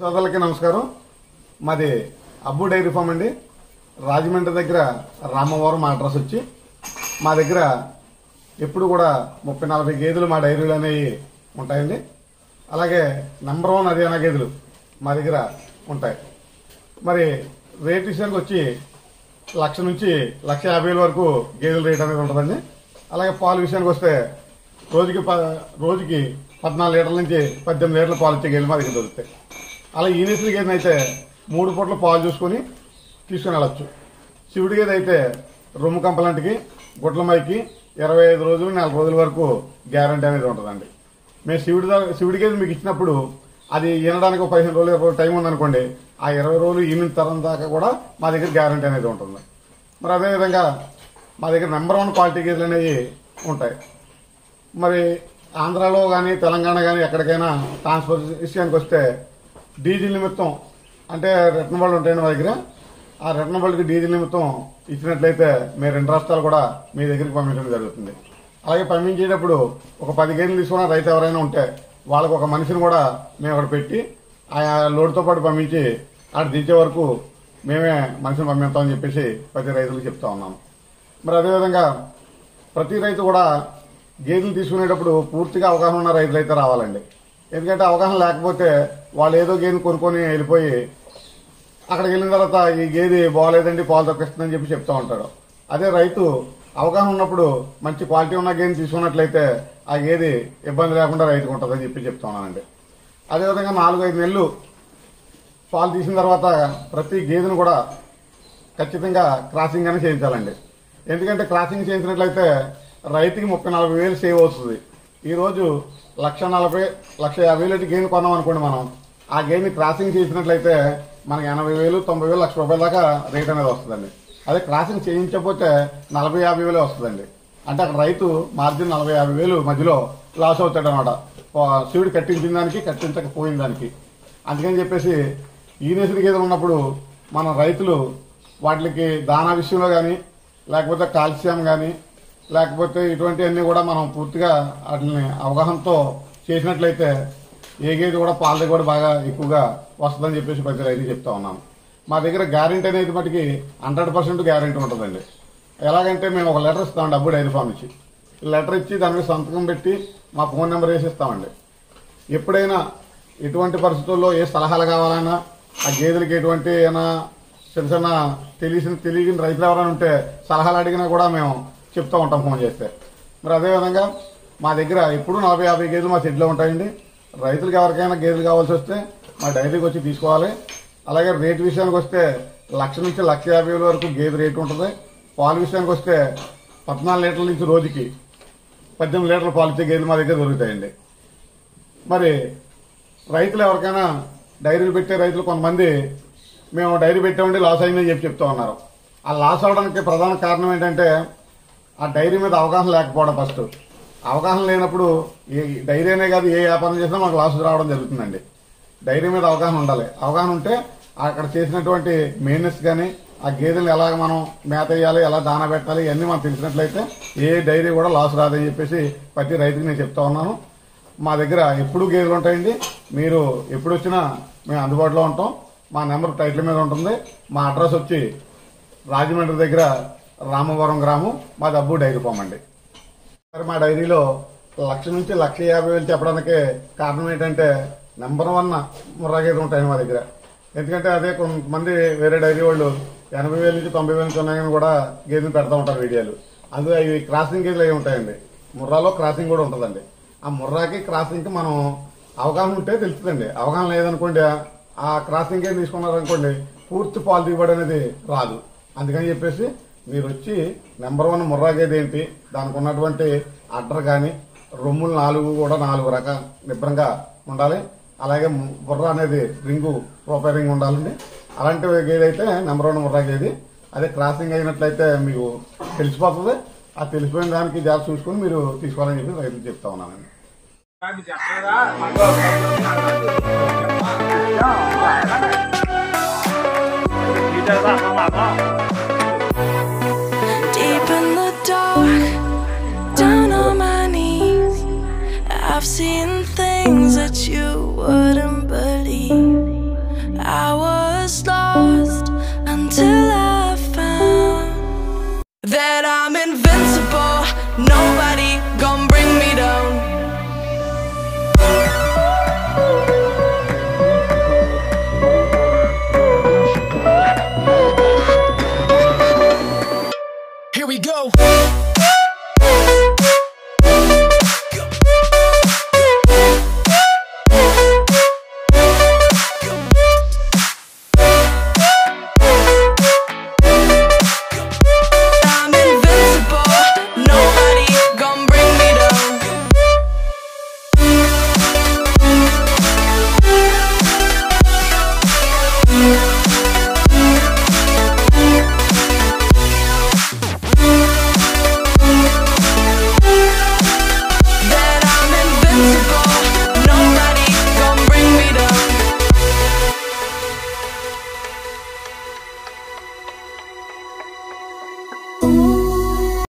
సోదరులకి నమస్కారం. మాది అబ్బు డైరీ ఫామ్ అండి. రాజమండ్రి దగ్గర రామవరం అడ్రస్ వచ్చి మా దగ్గర ఎప్పుడు కూడా 30-40 గేదెలు మా డైరీలు అనేవి ఉంటాయండి. అలాగే నంబర్ 1 హర్యానా గేదెలు మా దగ్గర ఉంటాయి. మరి రేట్ విషయానికి వచ్చి 1,00,000 నుంచి 1,50,000 వరకు గేదెల రేట్ అనేది ఉంటుందండి. అలాగే పాలు విషయానికి వస్తే రోజుకి 14 లీటర్ల నుంచి 18 లీటర్ల పాలు ఇచ్చే గేదెలు మా దగ్గర దొరుకుతాయి. అలా ఈనేసిన గేదెని అయితే 3 పూట్ల పాలు చూసుకుని తీసుకుని వెళ్ళచ్చు. శివుడి గేదె అయితే రొమ్ము కంపలంటికి గుడ్లమైకి 25 రోజులు 4 రోజుల వరకు గ్యారంటీ అనేది ఉంటుందండి. మేము శివుడి గేదె మీకు ఇచ్చినప్పుడు అది ఈనడానికి 15 రోజులు 20 రోజులు టైం ఉందనుకోండి, ఆ 20 రోజులు ఈనిన తరం దాకా కూడా మా దగ్గర గ్యారంటీ అనేది ఉంటుంది. మరి అదేవిధంగా మా దగ్గర నెంబర్ 1 క్వాలిటీ గేదెలు అనేవి ఉంటాయి. మరి ఆంధ్రాలో కానీ తెలంగాణ కానీ ఎక్కడికైనా ట్రాన్స్పోర్ట్ విషయానికి వస్తే డీజిల్ నిమిత్తం అంటే రెట్న బళ్ళు ఉంటాయండి మా దగ్గర. ఆ రెట్న బళ్ళకి డీజిల్ నిమిత్తం ఇచ్చినట్లయితే మేము 2 రాష్ట్రాలు కూడా మీ దగ్గరికి పంపించడం జరుగుతుంది. అలాగే పంపించేటప్పుడు ఒక 10 గేదెలు తీసుకున్న రైతు ఎవరైనా ఉంటే వాళ్ళకు ఒక మనిషిని కూడా మేము అక్కడ పెట్టి ఆ లోడ్తో పాటు పంపించి అక్కడ దించే వరకు మేమే మనిషిని పంపిస్తామని చెప్పేసి ప్రతి రైతులకు చెప్తా ఉన్నాము. మరి అదేవిధంగా ప్రతి రైతు కూడా గేదెలు తీసుకునేటప్పుడు పూర్తిగా అవగాహన ఉన్న రైతులు అయితే రావాలండి. ఎందుకంటే అవగాహన లేకపోతే వాళ్ళు ఏదో గేదెని కొనుక్కొని వెళ్ళిపోయి అక్కడికి వెళ్ళిన తర్వాత ఈ గేదె బాగోలేదండి, పాలు తప్పిస్తుందని చెప్పి చెప్తా ఉంటాడు. అదే రైతు అవగాహన ఉన్నప్పుడు మంచి క్వాలిటీ ఉన్న గేదెని తీసుకున్నట్లయితే ఆ గేదె ఇబ్బంది లేకుండా రైతుకు ఉంటుందని చెప్పి చెప్తా ఉన్నానండి. అదేవిధంగా 4-5 నెలలు పాలు తీసిన తర్వాత ప్రతి గేదెను కూడా ఖచ్చితంగా క్రాసింగ్ అని చేయించాలండి. ఎందుకంటే క్రాసింగ్ చేయించినట్లయితే రైతుకి 30-40 వేలు సేవ్ అవుతుంది. ఈరోజు 1,40,000-1,50,000 గేదె కొన్నాం అనుకోండి, మనం ఆ గేదెని క్రాసింగ్ చేసినట్లయితే మనకి 80,000, 90,000, ₹1,00,000 దాకా రేట్ అనేది వస్తుందండి. అదే క్రాసింగ్ చేయించకపోతే 40-50 వేలే వస్తుందండి. అంటే అక్కడ రైతు మార్జిన్ 40-50 వేలు మధ్యలో లాస్ అవుతాడు అనమాట, శివుడు కట్టించిన దానికి కట్టించకపోయిన దానికి. అందుకని చెప్పేసి ఈనేసిన గేదెలు ఉన్నప్పుడు మన రైతులు వాటికి దానా విషయంలో కానీ లేకపోతే కాల్షియం కానీ లేకపోతే ఇటువంటివన్నీ కూడా మనం పూర్తిగా వాటిని అవగాహనతో చేసినట్లయితే ఏ గేదె కూడా పాల దిగుబడి బాగా ఎక్కువగా వస్తుందని చెప్పేసి ప్రతి రైతు చెప్తా ఉన్నాను. మా దగ్గర గ్యారెంటీ అనేది మటుకి 100% గ్యారెంటీ ఉంటుందండి. ఎలాగంటే మేము ఒక లెటర్ ఇస్తామండి అబ్బు డైరీ ఫామ్ నుంచి. లెటర్ ఇచ్చి దాని మీద సంతకం పెట్టి మా ఫోన్ నెంబర్ వేసి ఇస్తామండి. ఎప్పుడైనా ఎటువంటి పరిస్థితుల్లో ఏ సలహాలు కావాలన్నా ఆ గేదెలకి ఎటువంటి అయినా చిన్న తెలియని రైతులు ఎవరైనా ఉంటే సలహాలు అడిగినా కూడా మేము చెప్తూ ఉంటాం ఫోన్ చేస్తే. మరి అదేవిధంగా మా దగ్గర ఎప్పుడు 40-50 గేదెలు మా షెడ్లో ఉంటాయండి. రైతులకు ఎవరికైనా గేదెలు కావాల్సి వస్తే మా డైరీకి వచ్చి తీసుకోవాలి. అలాగే రేటు విషయానికి వస్తే 1,00,000 నుంచి 1,50,000 వరకు గేదె రేటు ఉంటుంది. పాలు విషయానికి వస్తే 14 లీటర్ల నుంచి రోజుకి 18 లీటర్ల పాలు ఇచ్చే గేదెలు మా దగ్గర దొరుకుతాయండి. మరి రైతులు ఎవరికైనా డైరీలు పెట్టే రైతులు కొంతమంది మేము డైరీ పెట్టామండి లాస్ అయిందని చెప్తా ఉన్నారు. ఆ లాస్ అవడానికి ప్రధాన కారణం ఏంటంటే ఆ డైరీ మీద అవగాహన లేకపోవడం. ఫస్ట్ అవగాహన లేనప్పుడు ఏ డైరీ అనే కాదు ఏ వ్యాపారం చేసినా మనకు లాస్ రావడం జరుగుతుందండి. డైరీ మీద అవగాహన ఉండాలి. అవగాహన ఉంటే అక్కడ చేసినటువంటి మెయింటెనెన్స్ కానీ ఆ గేదెలు ఎలాగ మనం మేత వేయాలి, ఎలా దానా పెట్టాలి, ఇవన్నీ మనం తెలిసినట్లయితే ఏ డైరీ కూడా లాస్ రాదని చెప్పేసి ప్రతి రైతుకి నేను చెప్తా ఉన్నాను. మా దగ్గర ఎప్పుడు గేదెలు ఉంటాయండి. మీరు ఎప్పుడు వచ్చినా మేము అందుబాటులో ఉంటాం. మా నెంబర్ టైటిల్ మీద ఉంటుంది. మా అడ్రస్ వచ్చి రాజమండ్రి దగ్గర రామవరం గ్రామం, మాది అబ్బు డైరీ ఫామ్ అండి. మరి మా డైరీలో 1,00,000 నుంచి 1,50,000 చెప్పడానికి కారణం ఏంటంటే నెంబర్ 1 ముర్రా గేదెలు ఉంటాయండి మా దగ్గర. ఎందుకంటే అదే కొంతమంది వేరే డైరీ వాళ్ళు 80,000 నుంచి 90,000 నుంచి ఉన్నాయని కూడా గేదెలు పెడతా ఉంటారు వీడియోలు. అందులో అవి క్రాసింగ్ గేదెలు అవి ఉంటాయండి. ముర్రాలో క్రాసింగ్ కూడా ఉంటుందండి. ఆ ముర్రాకి క్రాసింగ్కి మనం అవగాహన ఉంటే తెలుస్తుందండి. అవగాహన లేదనుకోండి ఆ క్రాసింగ్ గేదె తీసుకున్నారనుకోండి పూర్తి పాలు దిగుబడి అనేది రాదు. అందుకని చెప్పేసి మీరు వచ్చి నెంబర్ 1 ముర్రా గేదె ఏంటి, దానికి ఉన్నటువంటి అడ్డర్ కానీ రొమ్ములు 4 కూడా 4 రకాల నిబ్రంగా ఉండాలి. అలాగే బుర్ర అనేది రూపాయి రింగ్ ఉండాలండి. అలాంటి గేదె అయితే నెంబర్ 1 ముర్రా గేదె. అదే క్రాసింగ్ అయినట్లయితే మీకు తెలిసిపోతుంది. ఆ తెలిసిపోయిన దానికి జాగ్రత్త చూసుకుని మీరు తీసుకోవాలని చెప్పి రైతులు చెప్తా ఉన్నానండి. Deep in the dark, down on my knees, I've seen things that you wouldn't believe. Ooh.